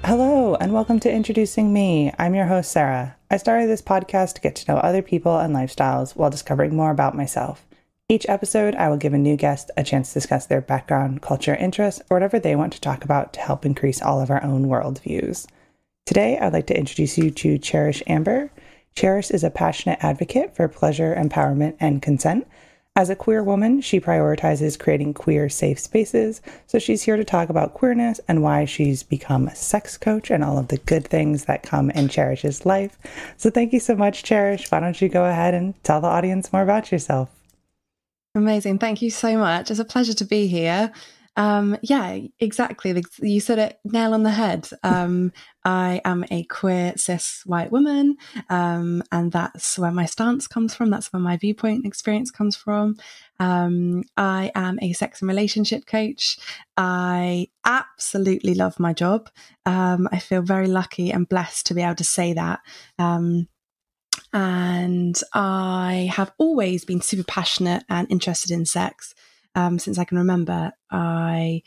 Hello, and welcome to Introducing Me. I'm your host, Sarah. I started this podcast to get to know other people and lifestyles while discovering more about myself. Each episode, I will give a new guest a chance to discuss their background, culture, interests, or whatever they want to talk about to help increase all of our own worldviews. Today, I'd like to introduce you to Cherish Amber. Cherish is a passionate advocate for pleasure, empowerment, and consent. As a queer woman, she prioritizes creating queer safe spaces, so she's here to talk about queerness and why she's become a sex coach and all of the good things that come in Cherish's life. So thank you so much, Cherish. Why don't you go ahead and tell the audience more about yourself? Amazing. Thank you so much. It's a pleasure to be here. Yeah, exactly. You said it nail on the head. I am a queer cis white woman, and that's where my stance comes from. That's where my viewpoint and experience comes from. I am a sex and relationship coach. I absolutely love my job. I feel very lucky and blessed to be able to say that. And I have always been super passionate and interested in sex. Since I can remember. I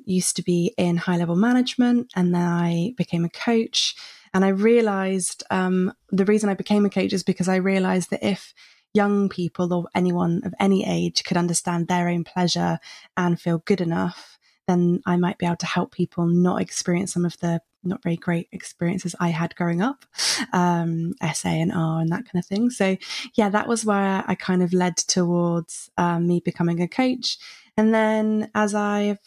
used to be in high-level management, and then I became a coach. And I realised the reason I became a coach is because I realised that if young people or anyone of any age could understand their own pleasure and feel good enough, then I might be able to help people not experience some of the not very great experiences I had growing up, SA and R and that kind of thing. So yeah, that was where I kind of led towards me becoming a coach. And then as my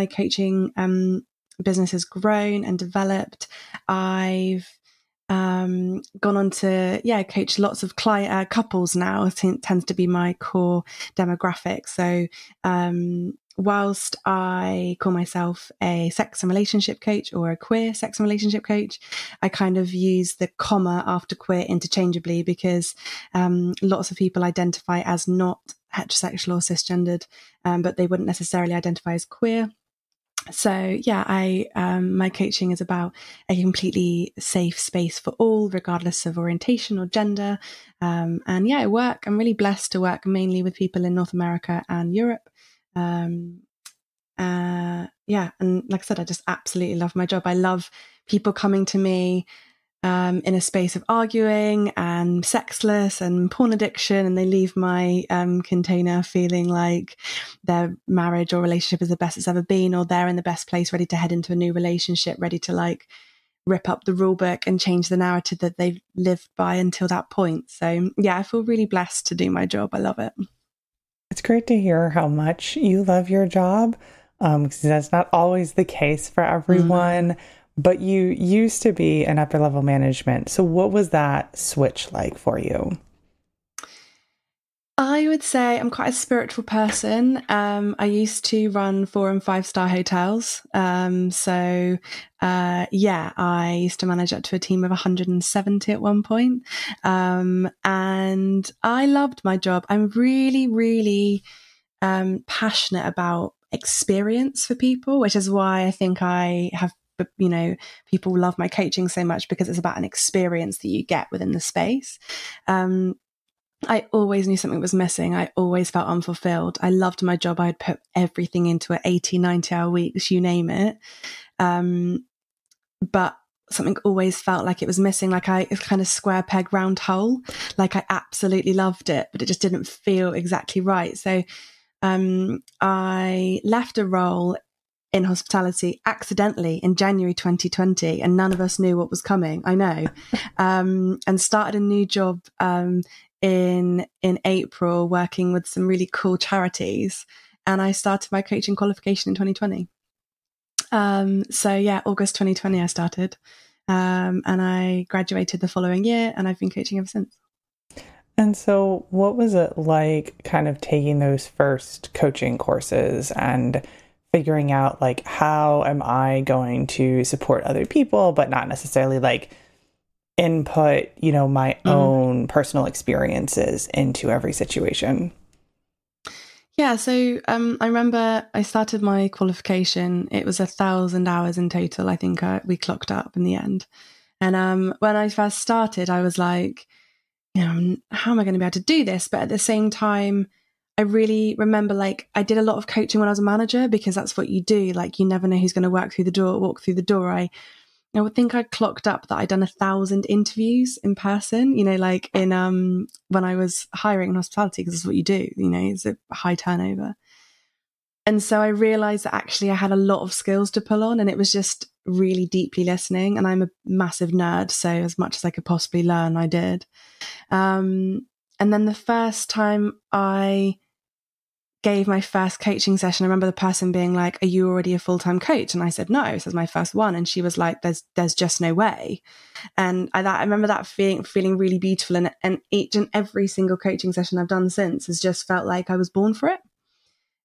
coaching business has grown and developed, I've gone on to coach lots of couples now. It tends to be my core demographic. So whilst I call myself a sex and relationship coach or a queer sex and relationship coach, I kind of use the comma after queer interchangeably because lots of people identify as not heterosexual or cisgendered, but they wouldn't necessarily identify as queer. So yeah, my coaching is about a completely safe space for all, regardless of orientation or gender. And yeah, I'm really blessed to work mainly with people in North America and Europe. And like I said, I just absolutely love my job. I love people coming to me in a space of arguing and sexless and porn addiction, and they leave my container feeling like their marriage or relationship is the best it's ever been, or they're in the best place, ready to head into a new relationship, ready to like rip up the rule book and change the narrative that they've lived by until that point. So yeah, I feel really blessed to do my job. I love it. It's great to hear how much you love your job, because that's not always the case for everyone. But you used to be in upper level management. So what was that switch like for you? I would say I'm quite a spiritual person. I used to run 4- and 5-star hotels. I used to manage up to a team of 170 at one point. And I loved my job. I'm really, really passionate about experience for people, which is why I think I have, people love my coaching so much, because it's about an experience that you get within the space. I always knew something was missing. I always felt unfulfilled. I loved my job. I'd put everything into it, 80, 90-hour weeks, you name it. But something always felt like it was missing, it's kind of square peg, round hole. Like I absolutely loved it, but it just didn't feel exactly right. So I left a role in hospitality accidentally in January 2020, and none of us knew what was coming. I know. And started a new job in April, working with some really cool charities, and I started my coaching qualification in 2020. August 2020 I started, and I graduated the following year, and I've been coaching ever since. And so what was it like kind of taking those first coaching courses and figuring out like, how am I going to support other people, but not necessarily like input, my own personal experiences into every situation? Yeah, so I remember I started my qualification. It was 1,000 hours in total. I think we clocked up in the end. And when I first started, I was like, how am I going to be able to do this? But at the same time, I really remember, like, I did a lot of coaching when I was a manager, because that's what you do. Like, you never know who's going to walk through the door. I would think I clocked up that I'd done 1,000 interviews in person, like in, when I was hiring in hospitality, because that's what you do, it's a high turnover. And so I realized that actually I had a lot of skills to pull on, and it was just really deeply listening. And I'm a massive nerd, so as much as I could possibly learn, I did. And then the first time I gave my first coaching session, I remember the person being like, "Are you already a full-time coach?" And I said, "No, this is my first one." And she was like, there's just no way. And I remember that feeling really beautiful. And each and every single coaching session I've done since has just felt like I was born for it,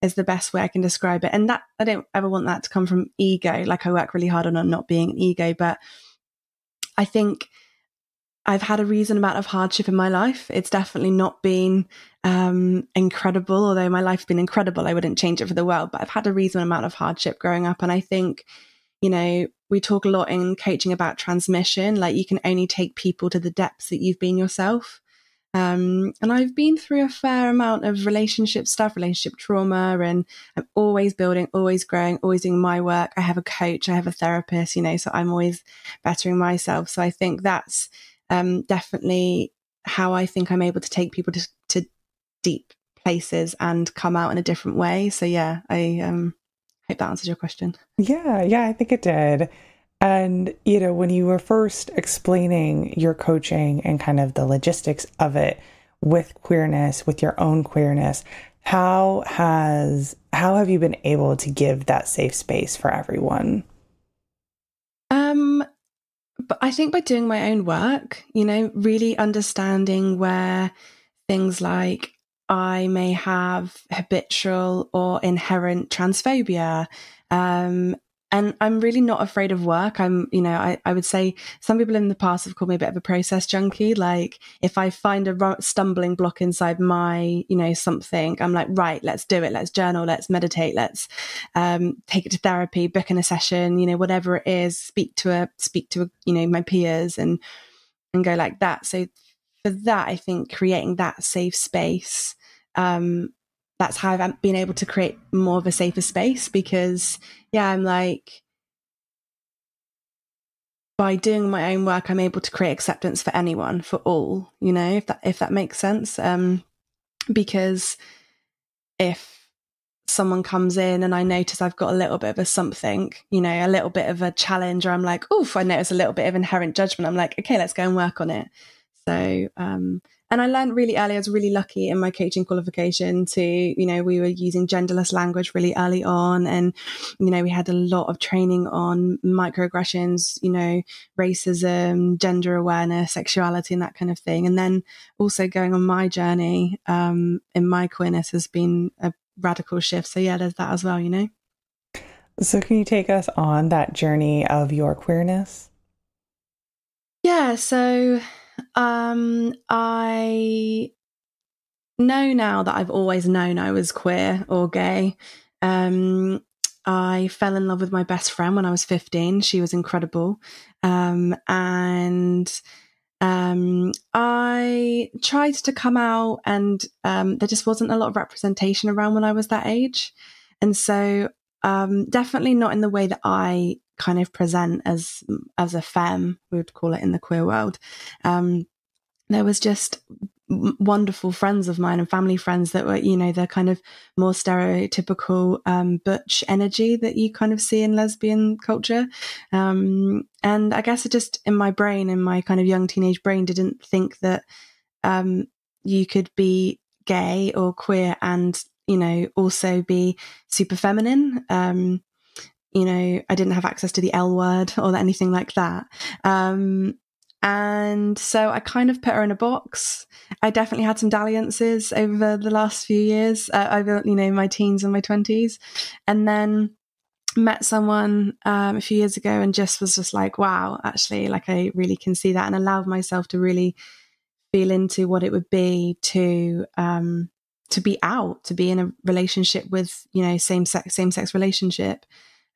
is the best way I can describe it. And that, I don't ever want that to come from ego. Like, I work really hard on not being an ego, but I think I've had a reasonable amount of hardship in my life. It's definitely not been incredible, although my life's been incredible. I wouldn't change it for the world, but I've had a reasonable amount of hardship growing up. And I think, we talk a lot in coaching about transmission. Like, you can only take people to the depths that you've been yourself. And I've been through a fair amount of relationship stuff, relationship trauma, and I'm always building, always growing, always doing my work. I have a coach, I have a therapist, so I'm always bettering myself. So I think that's definitely how I think I'm able to take people to deep places and come out in a different way. So yeah, I hope that answers your question. Yeah, I think it did. And, when you were first explaining your coaching and kind of the logistics of it with queerness, with your own queerness, how have you been able to give that safe space for everyone? But I think by doing my own work, really understanding where things like I may have habitual or inherent transphobia, and I'm really not afraid of work. I would say some people in the past have called me a bit of a process junkie. Like, if I find a stumbling block inside my, something, I'm like, right, let's do it. Let's journal, let's meditate, let's take it to therapy, book in a session, whatever it is, speak to my peers and go like that. So for that, I think creating that safe space, that's how I've been able to create more of a safer space, because I'm like, by doing my own work, I'm able to create acceptance for anyone, for all, if that makes sense. Because if someone comes in and I notice I've got a little bit of a something, a little bit of a challenge, or I'm like, oof, I notice a little bit of inherent judgment, I'm like, okay, let's go and work on it. So, and I learned really early, I was really lucky in my coaching qualification to, we were using genderless language really early on. And, we had a lot of training on microaggressions, racism, gender awareness, sexuality, and that kind of thing. And then also going on my journey in my queerness has been a radical shift. So yeah, there's that as well, So can you take us on that journey of your queerness? Yeah, so I know now that I've always known I was queer or gay. I fell in love with my best friend when I was 15. She was incredible. And I tried to come out, and there just wasn't a lot of representation around when I was that age. And so definitely not in the way that I kind of present as a femme, we would call it in the queer world. There was just wonderful friends of mine and family friends that were, the kind of more stereotypical butch energy that you kind of see in lesbian culture. And I guess it just, in my brain, in my kind of young teenage brain, didn't think that you could be gay or queer and, also be super feminine. I didn't have access to the L word or anything like that. And so I kind of put her in a box. I definitely had some dalliances over the last few years, over, my teens and my 20s. And then met someone a few years ago and was just like, wow, actually, like, I really can see that, and allowed myself to really feel into what it would be to be out, to be in a relationship with, same sex relationship.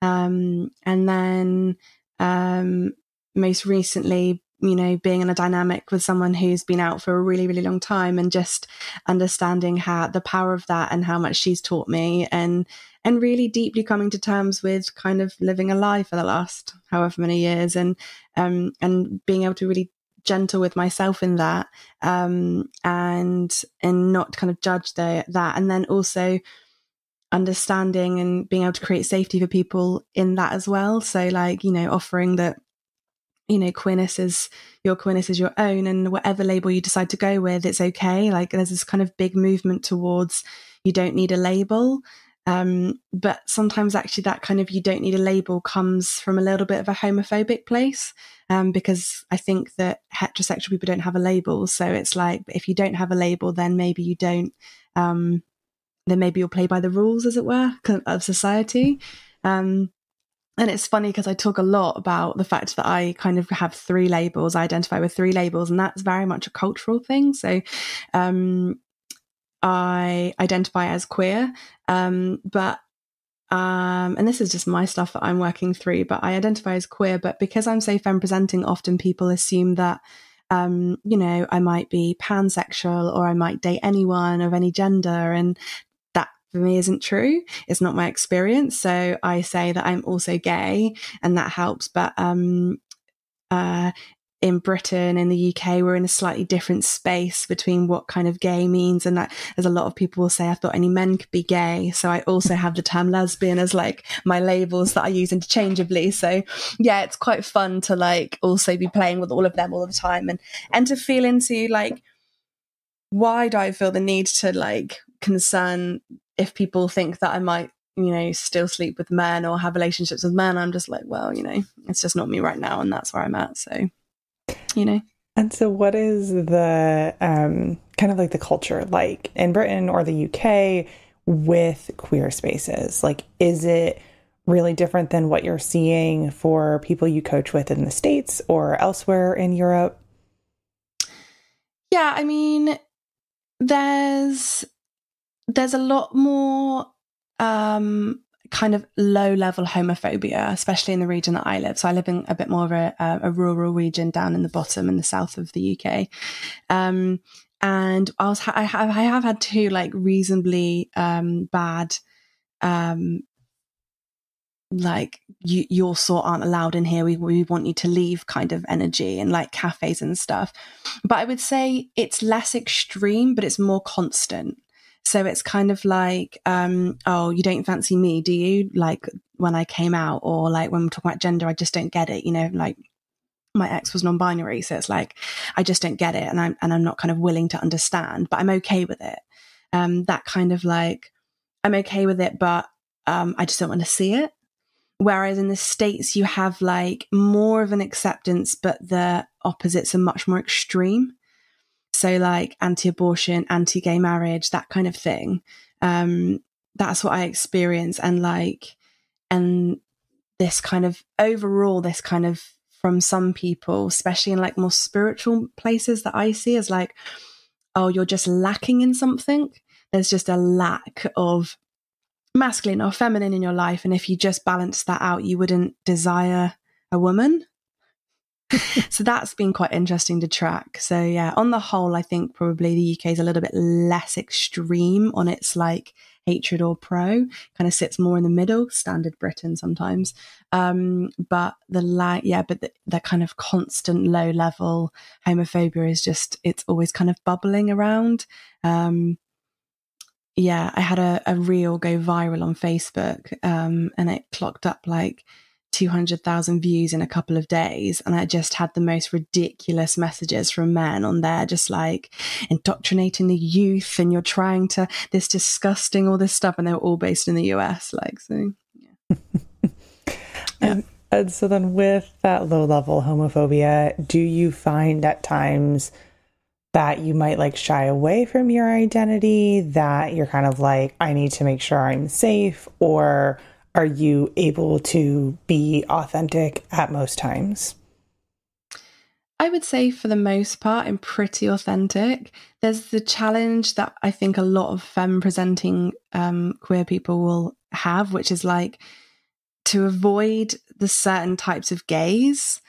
And then most recently, being in a dynamic with someone who's been out for a really, really long time, and just understanding how the power of that and how much she's taught me, and really deeply coming to terms with kind of living a lie for the last however many years, and being able to really gentle with myself in that, and not kind of judge that, and then also understanding and being able to create safety for people in that as well. So like, offering that, queerness is your own, and whatever label you decide to go with, it's okay. Like there's this kind of big movement towards you don't need a label. But sometimes actually that kind of you don't need a label comes from a little bit of a homophobic place, because I think that heterosexual people don't have a label. So it's like, if you don't have a label, then maybe you don't, then maybe you'll play by the rules, as it were, of society. And it's funny because I talk a lot about the fact that I kind of have 3 labels. I identify with 3 labels, and that's very much a cultural thing. So, I identify as queer, but and this is just my stuff that I'm working through, but I identify as queer, but because I'm so femme presenting, often people assume that, I might be pansexual, or I might date anyone of any gender, and that for me isn't true. It's not my experience. So I say that I'm also gay, and that helps. But in Britain, in the UK, we're in a slightly different space between what kind of gay means. And that, as a lot of people will say, I thought only men could be gay. So I also have the term lesbian as like my labels that I use interchangeably. So yeah, it's quite fun to like also be playing with all of them all the time, and to feel into like, why do I feel the need to like concern if people think that I might, still sleep with men or have relationships with men? I'm just like, well, it's just not me right now, and that's where I'm at. So, And so what is the kind of like the culture like in Britain or the UK with queer spaces? Like, is it really different than what you're seeing for people you coach with in the States or elsewhere in Europe? Yeah, I mean, there's a lot more kind of low-level homophobia, especially in the region that I live. So I live in a bit more of a rural region down in the bottom in the south of the UK. And I have had 2 like reasonably bad like your sort aren't allowed in here, we want you to leave kind of energy, and like cafes and stuff. But I would say it's less extreme, but it's more constant. So it's kind of like, oh, you don't fancy me, do you? Like when I came out, or like when we're talking about gender, I just don't get it. Like my ex was non-binary, so it's like I just don't get it, and I'm not kind of willing to understand, but I'm okay with it. That kind of like, I'm okay with it, but I just don't want to see it. Whereas in the States, you have like more of an acceptance, but the opposites are much more extreme. So like anti-abortion, anti-gay marriage, that kind of thing. That's what I experience. And this kind of overall, this kind of from some people, especially in like more spiritual places that I see as like, oh, you're just lacking in something. There's just a lack of masculine or feminine in your life. And if you just balance that out, you wouldn't desire a woman. So that's been quite interesting to track. So yeah, on the whole, I think probably the UK is a little bit less extreme on its like hatred or pro, kind of sits more in the middle, standard Britain sometimes. But the kind of constant low level homophobia is just, it's always kind of bubbling around. Yeah, I had a reel go viral on Facebook, and it clocked up like 200,000 views in a couple of days. And I just had the most ridiculous messages from men on there, just like indoctrinating the youth, and you're trying to, this disgusting, all this stuff. And they were all based in the US. Like, so, yeah. Yeah. And so then with that low level homophobia, do you find at times that you might like shy away from your identity, that you're kind of like, I need to make sure I'm safe? Or are you able to be authentic at most times? I would say for the most part, I'm pretty authentic. There's the challenge that I think a lot of femme presenting queer people will have, which is like to avoid the certain types of gaze.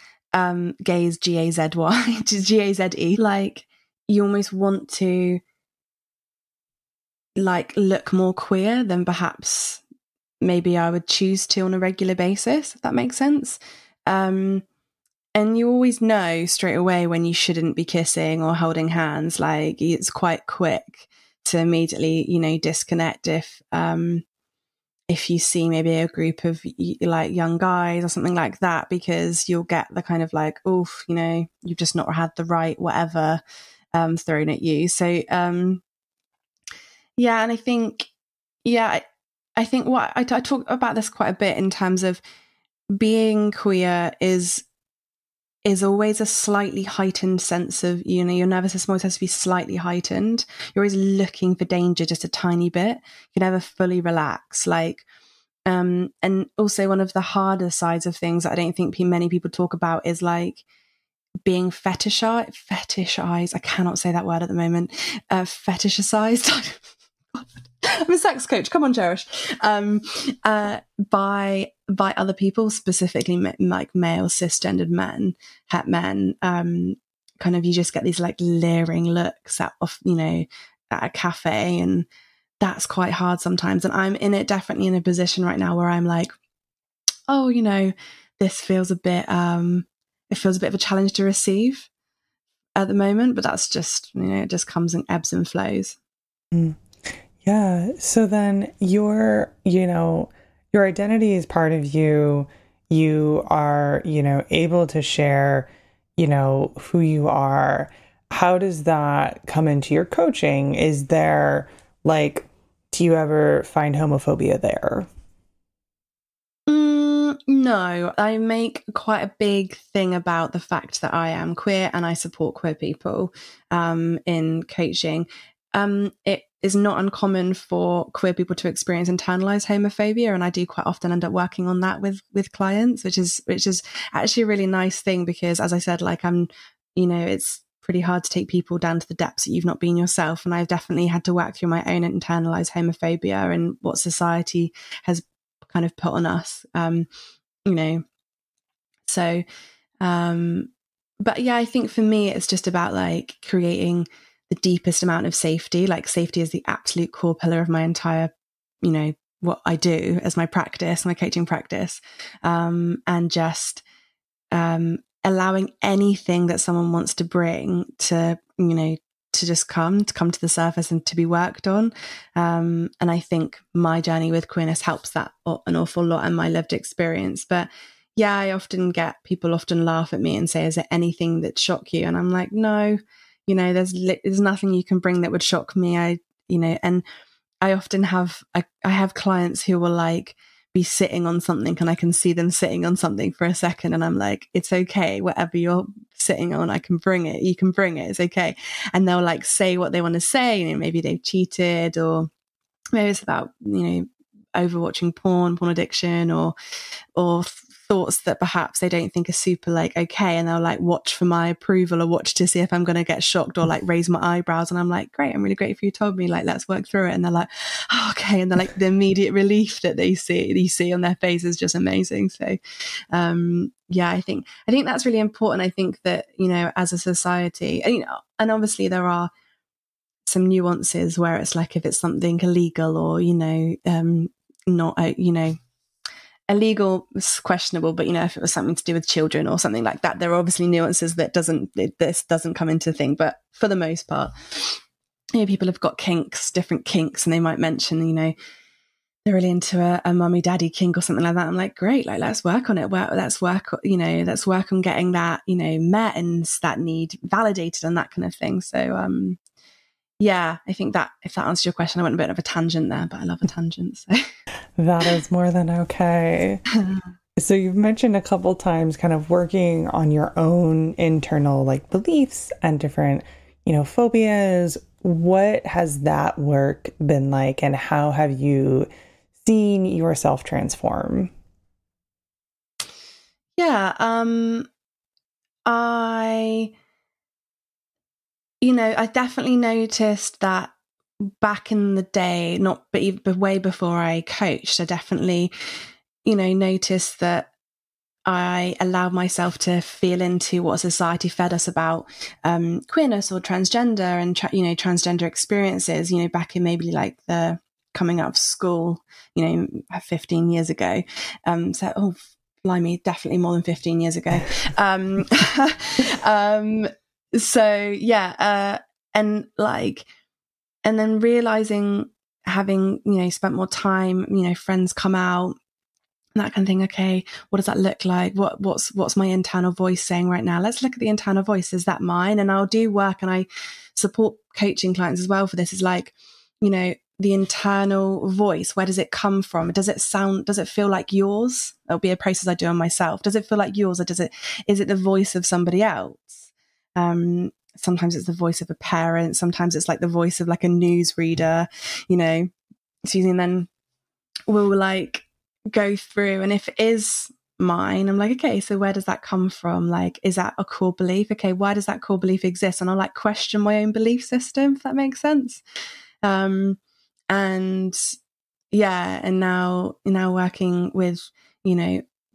gaze, G-A-Z-Y, G-A-Z-E. Like, you almost want to like look more queer than perhaps maybe I would choose to on a regular basis, if that makes sense. And you always know straight away when you shouldn't be kissing or holding hands. Like, it's quite quick to immediately, you know, disconnect if you see maybe a group of like young guys or something like that, because you'll get the kind of like, oof, you know, you've just not had the right whatever thrown at you. So yeah, and I think I think what I talk about this quite a bit in terms of being queer is always a slightly heightened sense of, you know, your nervous system always has to be slightly heightened. You're always looking for danger just a tiny bit. You never fully relax. Like, and also one of the harder sides of things that I don't think many people talk about is like being fetishized. I cannot say that word at the moment. Fetishized. I'm a sex coach. Come on, Cherish. By other people, specifically like male cisgendered men, het men. Kind of, you just get these like leering looks at a cafe, and that's quite hard sometimes. And I'm definitely in a position right now where I'm like, oh, you know, this feels a bit. It feels a bit of a challenge to receive at the moment, but that's just, you know, it just comes in ebbs and flows. Mm. Yeah. So then your identity is part of you. You are, you know, able to share, you know, who you are. How does that come into your coaching? Is there like, do you ever find homophobia there? No, I make quite a big thing about the fact that I am queer and I support queer people in coaching. It is not uncommon for queer people to experience internalized homophobia, and I do quite often end up working on that with clients, which is actually a really nice thing, because as I said, like, it's pretty hard to take people down to the depths that you've not been yourself, and I've definitely had to work through my own internalized homophobia and what society has kind of put on us, so but yeah, I think for me it's just about like creating the deepest amount of safety. Like, safety is the absolute core pillar of my entire, you know, what I do as my practice, my coaching practice, and just allowing anything that someone wants to bring to, you know, to just come to the surface and to be worked on. And I think my journey with queerness helps that an awful lot, and my lived experience. But yeah, I often get people laugh at me and say, is there anything that shock you? And I'm like, no, you know, there's nothing you can bring that would shock me. And I often have, I have clients who will like be sitting on something, and I can see them sitting on something for a second, and I'm like, it's okay, whatever you're sitting on, I can bring it, you can bring it, it's okay. And they'll like say what they want to say, you know, maybe they've cheated, or maybe it's about, you know, overwatching porn addiction, or thoughts that perhaps they don't think are super like okay, and they'll like watch for my approval, or watch to see if I'm going to get shocked, or like raise my eyebrows, and I'm like, great, I'm really grateful you told me, like, let's work through it. And they're like, oh, okay, and they're like, the immediate relief that you see on their face is just amazing. So yeah, I think that's really important. I think that, you know, as a society, and, you know, and obviously there are some nuances where it's like, if it's something illegal, or, you know, not, you know, illegal is questionable, but, you know, if it was something to do with children or something like that, there are obviously nuances that this doesn't come into thing. But for the most part, you know, people have got different kinks, and they might mention, you know, they're really into a mummy daddy kink or something like that. I'm like, great, like, let's work on it. Let's work on getting that, you know, met, and that need validated, and that kind of thing. So yeah, I think that if that answers your question, I went a bit of a tangent there, but I love a tangent. So. That is more than okay. So you've mentioned a couple times kind of working on your own internal like beliefs and different, you know, phobias. What has that work been like, and how have you seen yourself transform? Yeah, I definitely noticed that back in the day, but way before I coached, I definitely, you know, noticed that I allowed myself to feel into what society fed us about queerness or transgender and transgender experiences, back in maybe like the coming out of school, 15 years ago. Blimey, definitely more than 15 years ago. And then realizing, having, spent more time, friends come out, that kind of thing. Okay, what does that look like? What's my internal voice saying right now? Let's look at the internal voice. Is that mine? And I'll do work, and I support coaching clients as well for this. Is like, the internal voice, where does it come from? Does it feel like yours? That'll be a process I do on myself. Does it feel like yours, or is it the voice of somebody else? Sometimes it's the voice of a parent. Sometimes it's like the voice of like a news reader, and then we'll like go through. And if it is mine, I'm like, okay, so where does that come from? Like, is that a core belief? Okay, why does that core belief exist? And I'll like question my own belief system, if that makes sense. And now working with,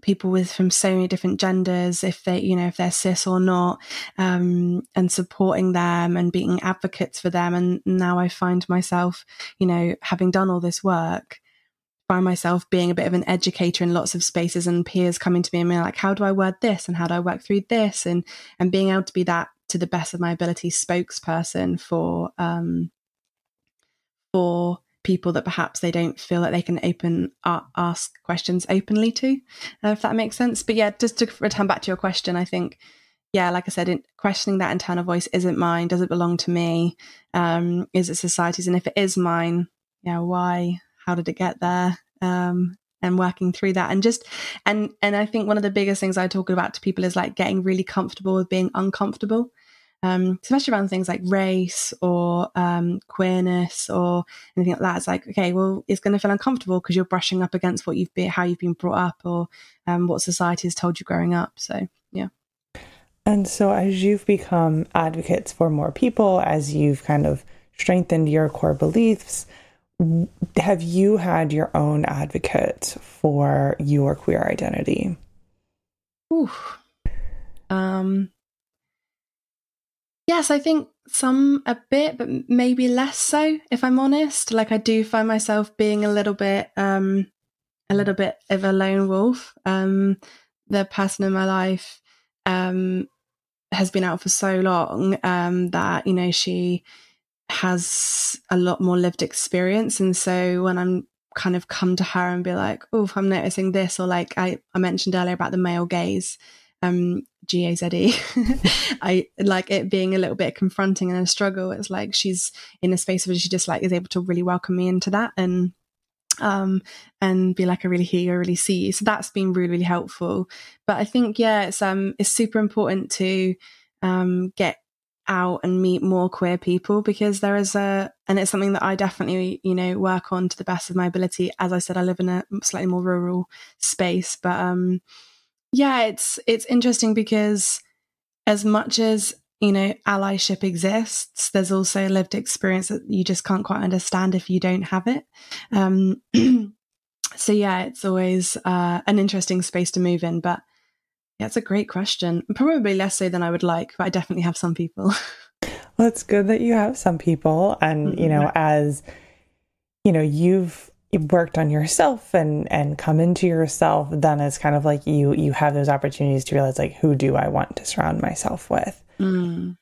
people from so many different genders, if they're cis or not, and supporting them and being advocates for them. And now I find myself, having done all this work, find myself being a bit of an educator in lots of spaces, and peers coming to me and being like, how do I word this? And how do I work through this? And being able to be that, to the best of my ability, spokesperson for people that perhaps they don't feel like they can ask questions openly to, if that makes sense. But yeah, just to return back to your question, I think, like I said, questioning that internal voice, is it mine? Does it belong to me? Is it society's? And if it is mine, why? How did it get there? And working through that, and I think one of the biggest things I talk about to people is like getting really comfortable with being uncomfortable. Especially around things like race or queerness or anything like that. It's like, okay, well, it's going to feel uncomfortable because you're brushing up against how you've been brought up, or what society has told you growing up. So, yeah. And so as you've become advocates for more people, as you've kind of strengthened your core beliefs, have you had your own advocate for your queer identity? Yes, I think some a bit, but maybe less so, if I'm honest. Like, I do find myself being a little bit of a lone wolf. The person in my life has been out for so long that, she has a lot more lived experience. And so when I'm kind of come to her and be like, oh, I'm noticing this, or like I mentioned earlier about the male gaze, GAZE. I like it being a little bit confronting and a struggle. It's like she's in a space where she just like is able to really welcome me into that and be like, I really hear you, I really see you. So that's been really, really helpful. But I think, it's super important to get out and meet more queer people, because and it's something that I definitely, work on to the best of my ability. As I said, I live in a slightly more rural space, but it's interesting because as much as, allyship exists, there's also lived experience that you just can't quite understand if you don't have it. So it's always an interesting space to move in. But yeah, it's a great question. Probably less so than I would like, but I definitely have some people. Well, it's good that you have some people. And, as, you've worked on yourself and come into yourself, then it's kind of like you have those opportunities to realize, like, who do I want to surround myself with?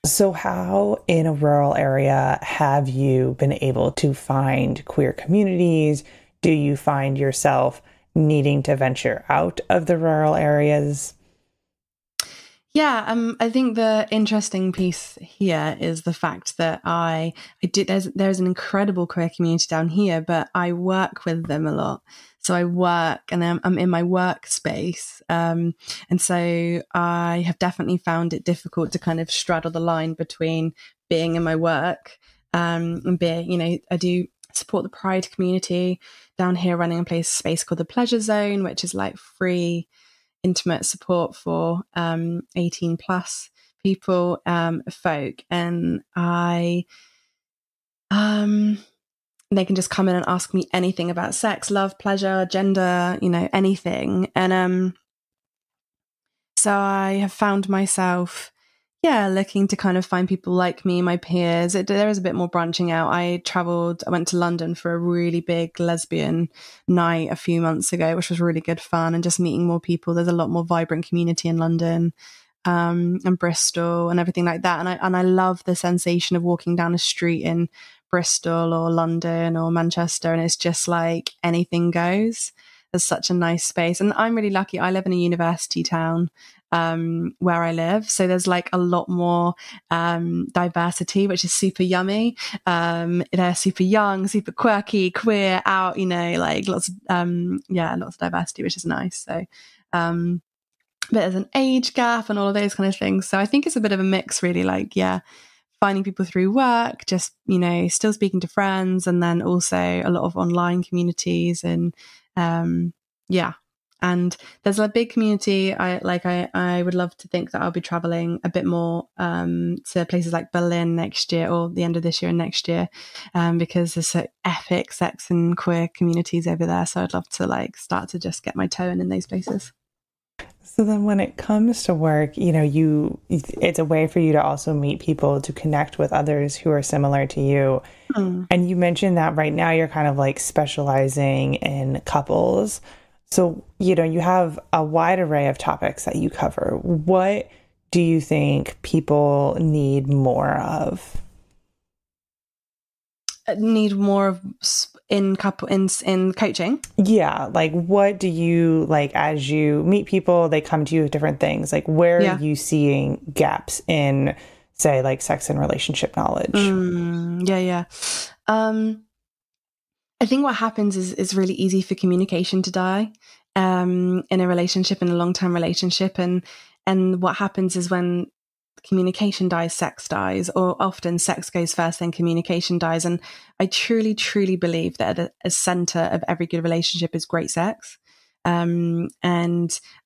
So how in a rural area have you been able to find queer communities? Do you find yourself needing to venture out of the rural areas? Yeah, I think the interesting piece here is the fact that there's an incredible queer community down here, but I work with them a lot. So I work and I'm in my workspace. And so I have definitely found it difficult to kind of straddle the line between being in my work and being, I do support the Pride community down here, running a space called the Pleasure Zone, which is like free intimate support for 18 plus people, folk, and they can just come in and ask me anything about sex, love, pleasure, gender, anything. And So I have found myself, looking to kind of find people like me, my peers. There is a bit more branching out. I went to London for a really big lesbian night a few months ago, which was really good fun, and just meeting more people. There's a lot more vibrant community in London, and Bristol and everything like that. And I love the sensation of walking down a street in Bristol or London or Manchester, and it's just like anything goes. There's such a nice space. And I'm really lucky. I live in a university town where I live. So there's like a lot more diversity, which is super yummy. They're super young, super quirky, queer, out, like lots of diversity, which is nice. So but there's an age gap and all of those kind of things. So I think it's a bit of a mix, really, like, finding people through work, just, still speaking to friends, and then also a lot of online communities. And and there's a big community. I would love to think that I'll be traveling a bit more to places like Berlin next year, or the end of this year and next year, because there's so epic sex and queer communities over there. So I'd love to start to just get my toe in those places. So then when it comes to work, it's a way for you to also meet people, to connect with others who are similar to you. And you mentioned that right now you're kind of specializing in couples. So, you have a wide array of topics that you cover. What do you think people need more of? Need more of in coaching? Yeah. What do you as you meet people, they come to you with different things. Where are you seeing gaps in, say, sex and relationship knowledge? I think what happens is it's really easy for communication to die in a relationship, in a long-term relationship. And what happens is when communication dies, sex dies, or often sex goes first, then communication dies. And I truly, truly believe that at a center of every good relationship is great sex. And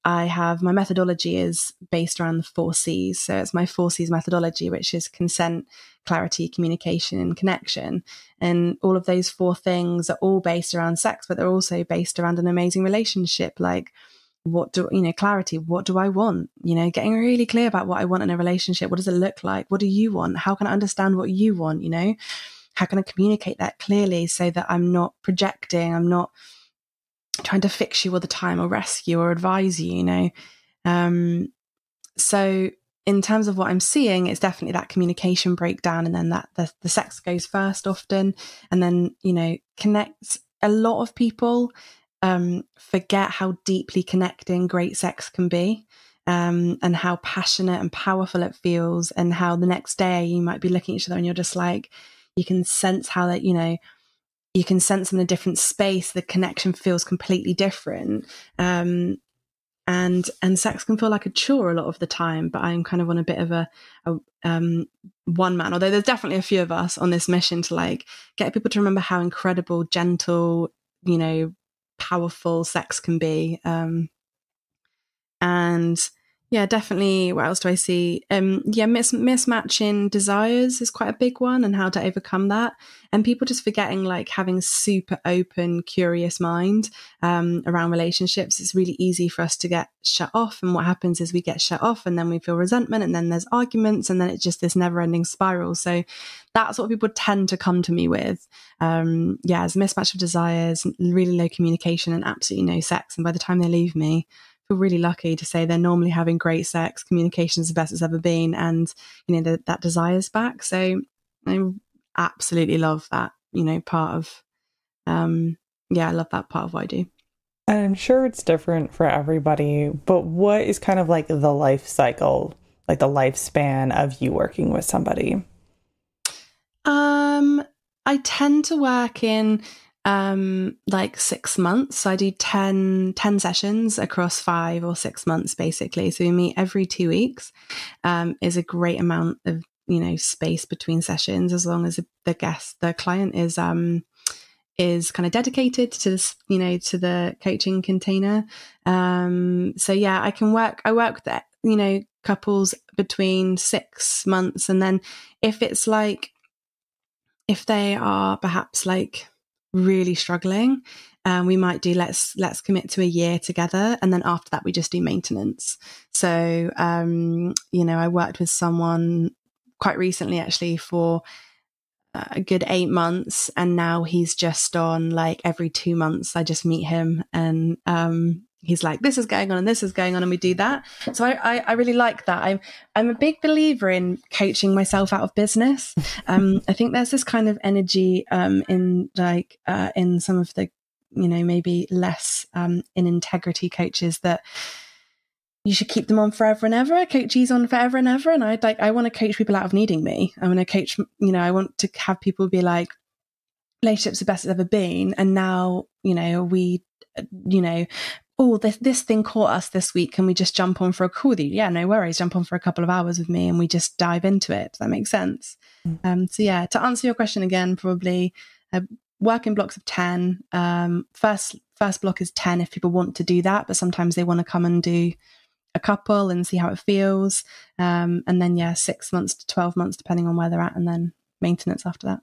I have, my methodology is based around the 4 C's. So it's my 4 C's methodology, which is consent, clarity, communication, and connection. And all of those 4 things are all based around sex, but they're also based around an amazing relationship. Clarity, what do I want? Getting really clear about what I want in a relationship. What does it look like? What do you want? How can I understand what you want? How can I communicate that clearly so that I'm not projecting, I'm not trying to fix you all the time or rescue or advise you, So in terms of what I'm seeing, it's definitely that communication breakdown, and then that the sex goes first often, and then, connects. A lot of people forget how deeply connecting great sex can be, and how passionate and powerful it feels, and how the next day you might be looking at each other and you're just you can sense how that, you can sense in a different space, the connection feels completely different. And sex can feel like a chore a lot of the time, but I'm kind of on a bit of a one man, although there's definitely a few of us on this mission to get people to remember how incredible, gentle, powerful sex can be. And definitely. What else do I see? Mismatching desires is quite a big one, and how to overcome that. And people just forgetting having super open, curious mind around relationships. It's really easy for us to get shut off. And what happens is we get shut off, and then we feel resentment, and then there's arguments, and then it's just this never-ending spiral. So that's what people tend to come to me with. It's a mismatch of desires, really low communication, and absolutely no sex. And by the time they leave me, feel really lucky to say they're normally having great sex, communication is the best it's ever been, and that desire's back. So I absolutely love that part of I love that part of what I do. And I'm sure it's different for everybody, but what is kind of the life cycle, the lifespan of you working with somebody? I tend to work in 6 months. So I do 10 sessions across 5 or 6 months, basically. So we meet every 2 weeks. Is a great amount of, space between sessions, as long as the client is kind of dedicated to this, to the coaching container. I work with, couples between 6 months. And then if it's if they are perhaps really struggling, we might do let's commit to a year together, and then after that we just do maintenance. So I worked with someone quite recently actually for a good 8 months, and now he's just on like every 2 months I just meet him, and he's like, this is going on and this is going on, and we do that. So I really like that. I'm a big believer in coaching myself out of business. I think there's this kind of energy in some of the maybe less in integrity coaches that you should keep them on forever and ever. Coachees on forever and ever. And I want to coach people out of needing me. I want to coach, I want to have people be like, relationships are the best it's ever been. And now, oh, this thing caught us this week. Can we just jump on for a call with you? Yeah, no worries. Jump on for a couple of hours with me and we just dive into it. Does that make sense? So yeah, to answer your question again, probably work in blocks of 10. First block is 10 if people want to do that, but sometimes they want to come and do a couple and see how it feels. And then 6 months to 12 months, depending on where they're at, and then maintenance after that.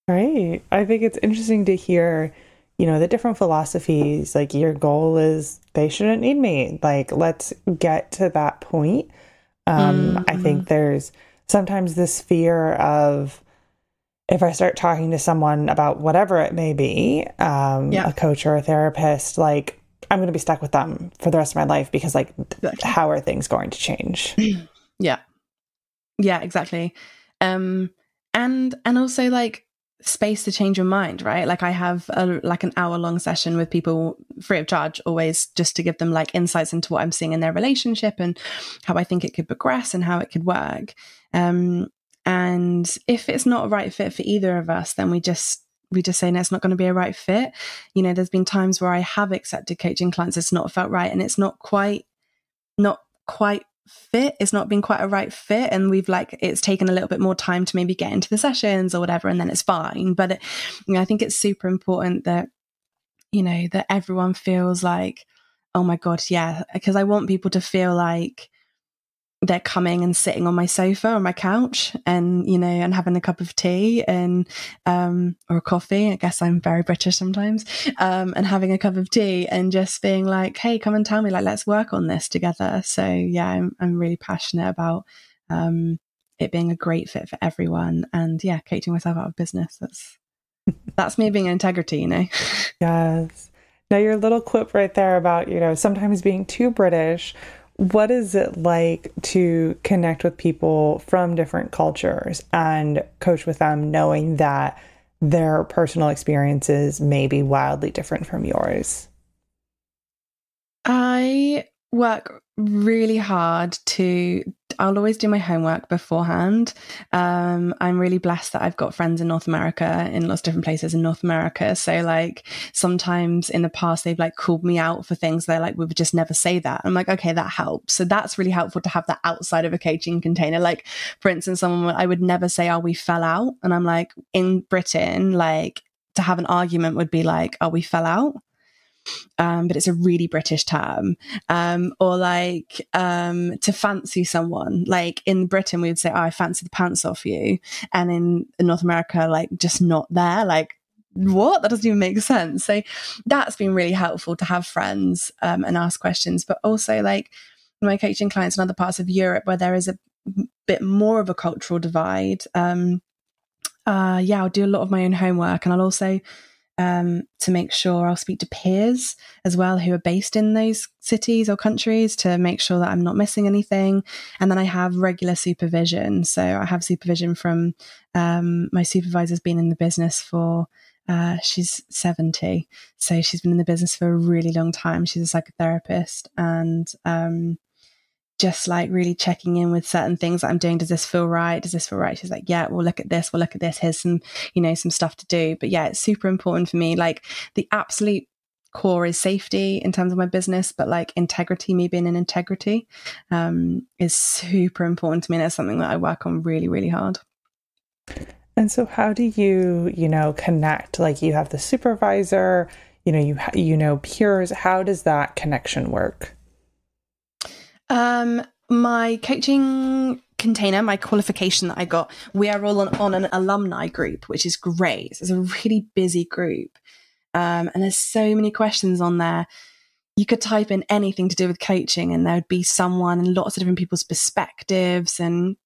Right. I think it's interesting to hear, the different philosophies. Like, your goal is they shouldn't need me. Like, let's get to that point. I think there's sometimes this fear of, if I start talking to someone about whatever it may be, a coach or a therapist, like, I'm going to be stuck with them for the rest of my life because, like, how are things going to change? Yeah, exactly. And also, like, space to change your mind, right? Like, I have an hour-long session with people free of charge, always, just to give them like insights into what I'm seeing in their relationship and how I think it could progress and how it could work. And if it's not a right fit for either of us, then we just say, no, it's not going to be a right fit. There's been times where I have accepted coaching clients, it's not felt right, and it's not quite fit. It's not been quite a right fit, and it's taken a little bit more time to maybe get into the sessions or whatever, and then it's fine. But I think it's super important that that everyone feels like, oh my god, yeah, because I want people to feel like they're coming and sitting on my sofa or my couch and and having a cup of tea and or a coffee. I guess I'm very British sometimes, and having a cup of tea and just being like, hey, come and tell me, like, let's work on this together. So yeah, I'm really passionate about it being a great fit for everyone, and coaching myself out of business. That's me being integrity, Yes. Now, your little quip right there about sometimes being too British. What is it like to connect with people from different cultures and coach with them, knowing that their personal experiences may be wildly different from yours? I work really hard I'll always do my homework beforehand. I'm really blessed that I've got friends in North America, in lots of different places in North America. So like sometimes in the past, they've like called me out for things. They're like, we would just never say that. I'm like, okay, that helps. So that's really helpful to have that outside of a coaching container. Like, for instance, I would never say, oh, we fell out. And I'm like, in Britain, like, to have an argument would be like, oh, we fell out. But it's a really British term. Or like to fancy someone. Like in Britain, we would say, oh, I fancy the pants off you. And in North America, like, just not there. Like, what? That doesn't even make sense. So that's been really helpful to have friends and ask questions. But also, like, my coaching clients in other parts of Europe where there is a bit more of a cultural divide, I'll do a lot of my own homework, and I'll also to make sure I'll speak to peers as well who are based in those cities or countries to make sure that I'm not missing anything. And then I have regular supervision. So I have supervision from my supervisor's been in the business for she's 70. So she's been in the business for a really long time. She's a psychotherapist, and just like really checking in with certain things that I'm doing. Does this feel right? Does this feel right? She's like, yeah, we'll look at this. We'll look at this. Here's some, some stuff to do. But yeah, it's super important for me. Like, the absolute core is safety in terms of my business, but like integrity, me being in integrity, is super important to me. And it's something that I work on really, really hard. And so how do you, connect? Like, you have the supervisor, you peers. How does that connection work? My coaching container, my qualification that I got, we are all on an alumni group, which is great. It's a really busy group. And there's so many questions on there. You could type in anything to do with coaching and there would be someone and lots of different people's perspectives. And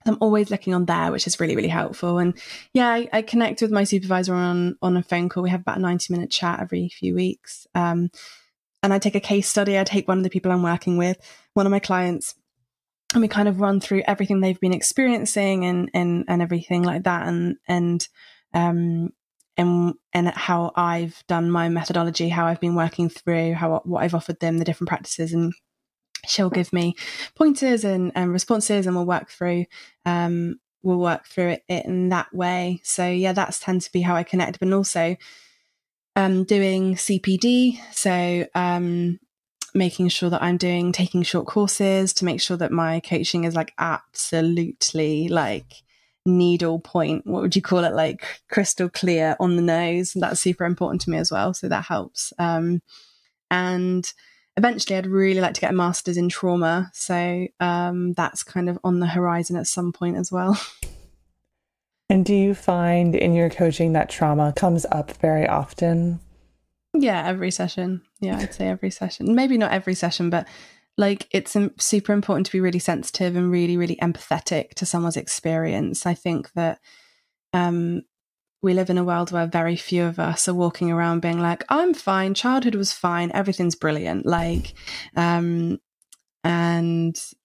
I'm always looking on there, which is really, really helpful. And yeah, I connect with my supervisor on a phone call. We have about a 90-minute chat every few weeks. And I take a case study. I take one of the people I'm working with, one of my clients, and we kind of run through everything they've been experiencing and everything like that. And how I've done my methodology, how I've been working through, what I've offered them, the different practices, and she'll give me pointers and responses, and we'll work through it in that way. So yeah, that's tends to be how I connect, but also doing CPD. So making sure that I'm taking short courses to make sure that my coaching is like absolutely like needle point, what would you call it, like crystal clear on the nose. And that's super important to me as well, so that helps. And eventually I'd really like to get a master's in trauma, so that's kind of on the horizon at some point as well. And do you find in your coaching that trauma comes up very often? Yeah, every session. Yeah, I'd say every session. Maybe not every session, but like it's super important to be really sensitive and really, really empathetic to someone's experience. I think that we live in a world where very few of us are walking around being like, I'm fine, childhood was fine, everything's brilliant. Like, and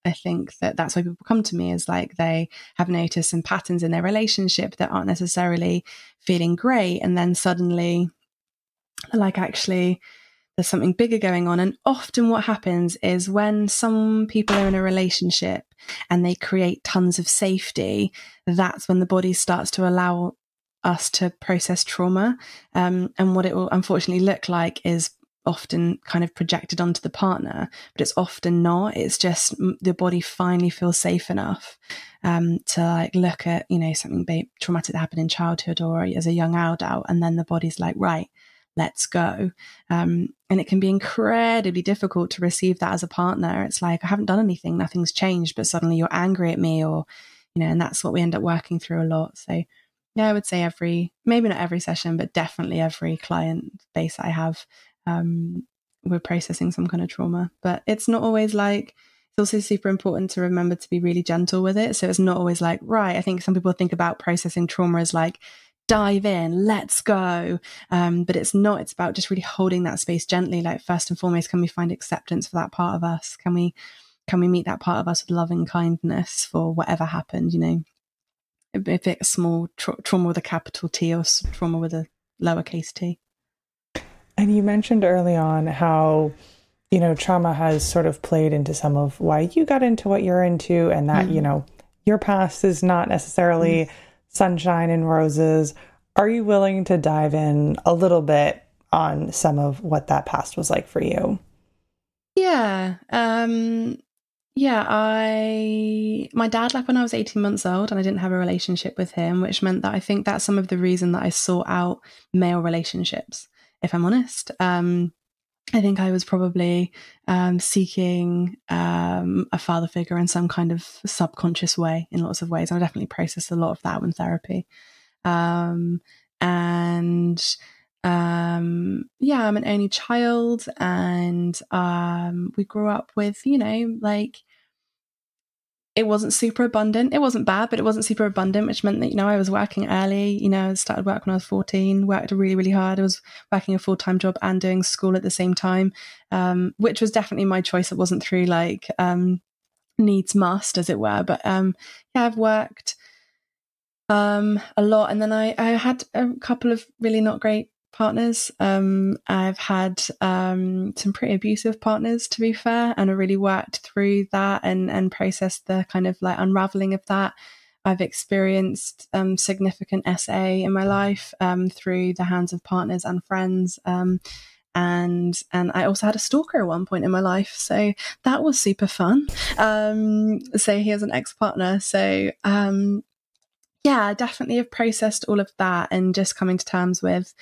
I think that that's why people come to me, is like they have noticed some patterns in their relationship that aren't necessarily feeling great. And then suddenly, like, actually, there's something bigger going on. And often what happens is when some people are in a relationship and they create tons of safety, that's when the body starts to allow us to process trauma. And what it will unfortunately look like is often kind of projected onto the partner, but it's often not. It's just the body finally feels safe enough to like look at, something traumatic that happened in childhood or as a young adult. And then the body's like, right, let's go. And it can be incredibly difficult to receive that as a partner. It's like, I haven't done anything, nothing's changed, but suddenly you're angry at me, or, and that's what we end up working through a lot. So yeah, I would say maybe not every session, but definitely every client base I have, we're processing some kind of trauma. But it's not always like, it's also super important to remember to be really gentle with it. So it's not always like, right, I think some people think about processing trauma as like, dive in, let's go. But it's not, it's about just really holding that space gently. Like, first and foremost, can we find acceptance for that part of us? Can we meet that part of us with loving kindness for whatever happened, if it's small trauma with a capital T or trauma with a lowercase t. And you mentioned early on how, trauma has sort of played into some of why you got into what you're into, and that, your past is not necessarily sunshine and roses. Are you willing to dive in a little bit on some of what that past was like for you? Yeah. My dad left when I was 18 months old, and I didn't have a relationship with him, which meant that I think that's some of the reason that I sought out male relationships, if I'm honest. I think I was probably seeking a father figure in some kind of subconscious way, in lots of ways. I definitely processed a lot of that in therapy. I'm an only child, and we grew up with, it wasn't super abundant. It wasn't bad, but it wasn't super abundant, which meant that, I was working early. I started work when I was 14, worked really, really hard. I was working a full-time job and doing school at the same time, which was definitely my choice. It wasn't through like needs must, as it were. But I've worked a lot. And then I had a couple of really not great partners. I've had some pretty abusive partners, to be fair, and I really worked through that and processed the kind of like unraveling of that. I've experienced significant SA in my life through the hands of partners and friends. And I also had a stalker at one point in my life, so that was super fun. So he was an ex-partner. So I definitely have processed all of that and just coming to terms with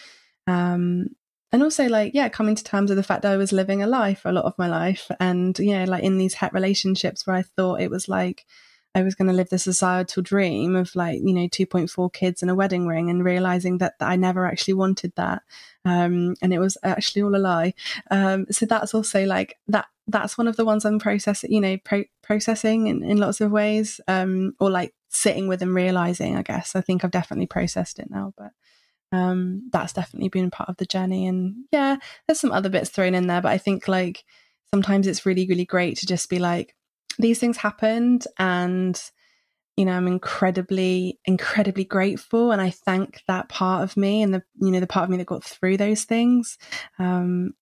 and also coming to terms with the fact that I was living a life, a lot of my life, and like in these het relationships where I thought it was like I was going to live the societal dream of like, 2.4 kids and a wedding ring, and realizing that I never actually wanted that. And it was actually all a lie. So that's also like that's one of the ones I'm processing, processing in lots of ways, or like sitting with and realizing, I guess. I think I've definitely processed it now, but that's definitely been part of the journey. And yeah, there's some other bits thrown in there, but I think like sometimes it's really, really great to just be like, these things happened, and I'm incredibly, incredibly grateful, and I thank that part of me, and the part of me that got through those things, and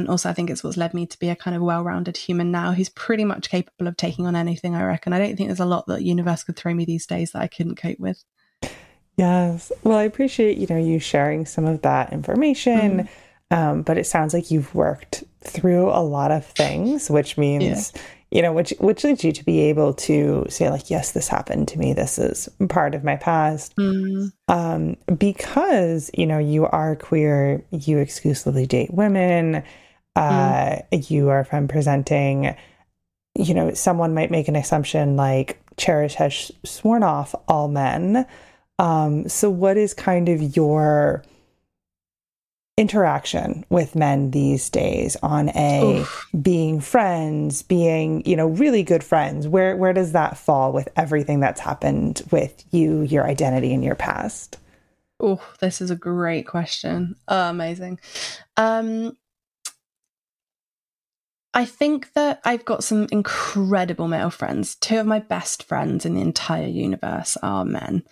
also I think it's what's led me to be a kind of well-rounded human now, who's pretty much capable of taking on anything. I reckon I don't think there's a lot that the universe could throw me these days that I couldn't cope with. Yes. Well, I appreciate, you sharing some of that information. But it sounds like you've worked through a lot of things, which means, which leads you to be able to say like, yes, this happened to me. This is part of my past. Because, you are queer, you exclusively date women, you are femme presenting, someone might make an assumption like Cherish has sworn off all men. So what is kind of your interaction with men these days on being friends, being, really good friends? Where does that fall with everything that's happened with you, your identity, and your past? Oh, this is a great question. Oh, amazing. I think that I've got some incredible male friends. Two of my best friends in the entire universe are men.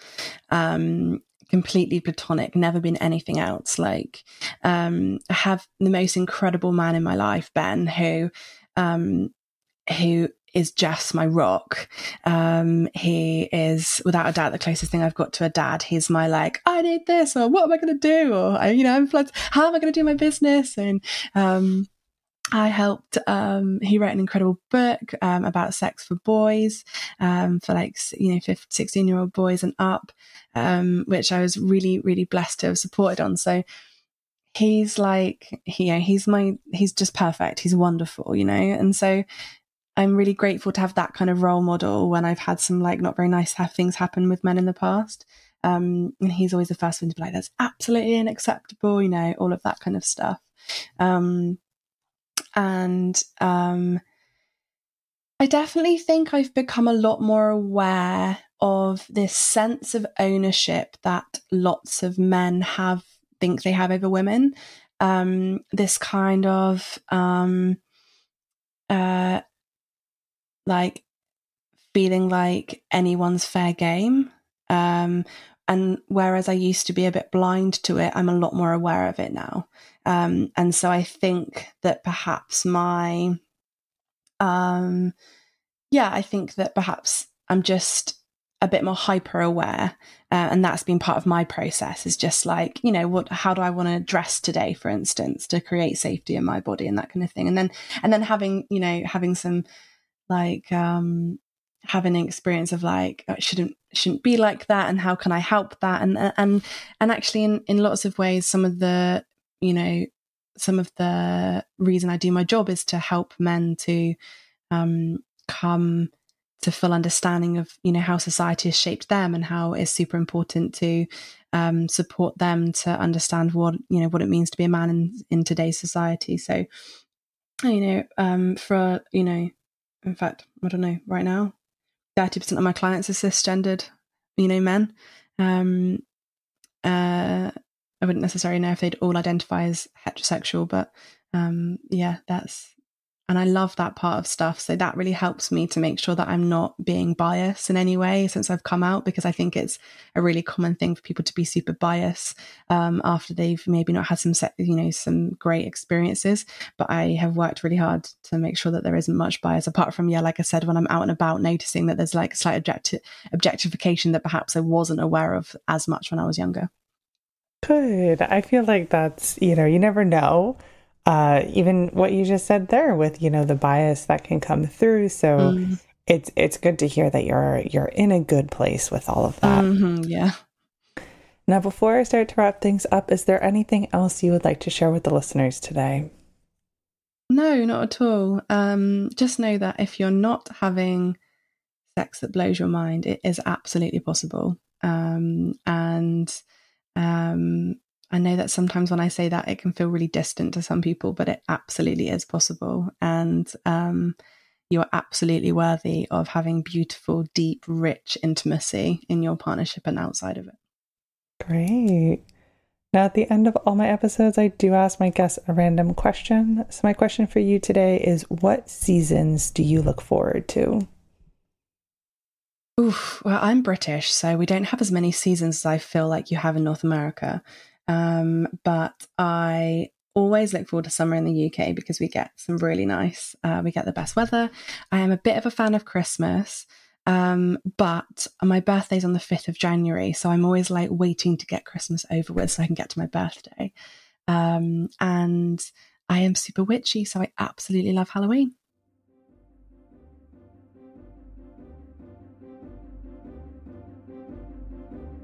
Completely platonic, never been anything else. Like, I have the most incredible man in my life, Ben, who is just my rock. He is without a doubt the closest thing I've got to a dad. He's my like, I need this, or what am I going to do? Or, I'm floods. How am I going to do my business? And, I helped, he wrote an incredible book, about sex for boys, for like, 16-year-old boys and up, which I was really, really blessed to have supported on. So he's like, he's just perfect. He's wonderful, and so I'm really grateful to have that kind of role model when I've had some like not very nice things happen with men in the past. And he's always the first one to be like, that's absolutely unacceptable, all of that kind of stuff. And I definitely think I've become a lot more aware of this sense of ownership that lots of men think they have over women. This kind of like feeling like anyone's fair game. And whereas I used to be a bit blind to it, I'm a lot more aware of it now. And so I think that perhaps I think that perhaps I'm just a bit more hyper aware. And that's been part of my process, is just like, how do I want to dress today, for instance, to create safety in my body and that kind of thing. And then having some like, having an experience of like, it shouldn't be like that. And how can I help that? And actually in lots of ways, some of the reason I do my job is to help men to come to full understanding of how society has shaped them, and how it's super important to support them to understand what it means to be a man in today's society. So for in fact, I don't know, right now 30% of my clients are cisgendered men. I wouldn't necessarily know if they'd all identify as heterosexual, but and I love that part of stuff. So that really helps me to make sure that I'm not being biased in any way since I've come out, because I think it's a really common thing for people to be super biased after they've maybe not had some great experiences. But I have worked really hard to make sure that there isn't much bias, apart from, like I said, when I'm out and about, noticing that there's like slight objectification that perhaps I wasn't aware of as much when I was younger. Good. I feel like that's, you never know. Even what you just said there with, the bias that can come through. So it's good to hear that you're in a good place with all of that. Yeah. Now, before I start to wrap things up, is there anything else you would like to share with the listeners today? No, not at all. Just know that if you're not having sex that blows your mind. It is absolutely possible. I know that sometimes when I say that, it can feel really distant to some people, but it absolutely is possible. And you are absolutely worthy of having beautiful, deep, rich intimacy in your partnership and outside of it. Great. Now, at the end of all my episodes, I do ask my guests a random question. So my question for you today is, what seasons do you look forward to? Oof, well, I'm British, so we don't have as many seasons as I feel like you have in North America. But I always look forward to summer in the UK because we get some really nice, we get the best weather. I am a bit of a fan of Christmas, but my birthday's on the 5th of January. So I'm always like waiting to get Christmas over with so I can get to my birthday. And I am super witchy, so I absolutely love Halloween.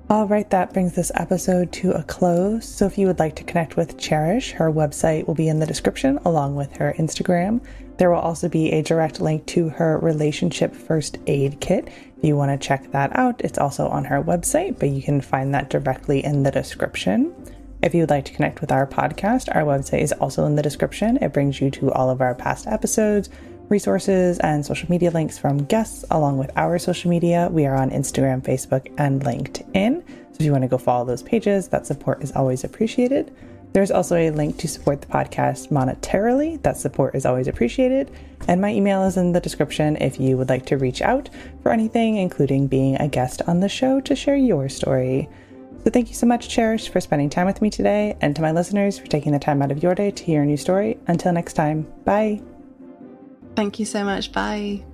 All right, that brings this episode to a close. So if you would like to connect with Cherish, her website will be in the description along with her Instagram. There will also be a direct link to her relationship first aid kit. If you want to check that out, it's also on her website, but you can find that directly in the description. If you would like to connect with our podcast, our website is also in the description. It brings you to all of our past episodes, resources, and social media links from guests, along with our social media. We are on Instagram, Facebook, and LinkedIn. So if you want to go follow those pages, that support is always appreciated. There's also a link to support the podcast monetarily. That support is always appreciated. And my email is in the description if you would like to reach out for anything, including being a guest on the show to share your story. So thank you so much, Cherish, for spending time with me today, and to my listeners for taking the time out of your day to hear a new story. Until next time, bye. Thank you so much. Bye.